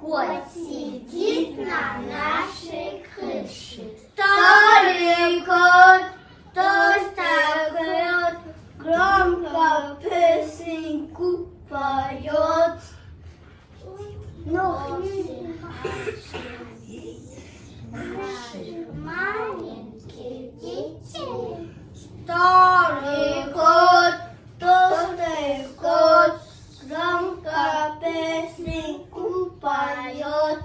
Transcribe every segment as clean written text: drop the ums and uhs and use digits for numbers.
Кот сидит на нашей крыше. Старый кот, толстый кот, громко песенку поет. Ноги наших маленьких детей. Старый кот, толстый кот, громко песенку поет.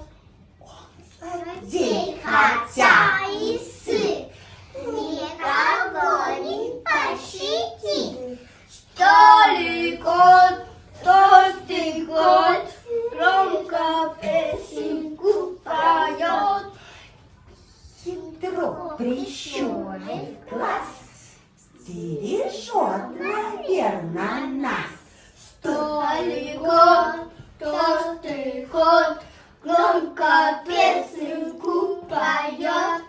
День, хотя и сыт, никого не пощадит. Старый кот, толстый кот, громко песенку поет. хитро прищурив глаз, стережет, наверно, нас. Старый кот, толстый кот, громко песенку поет.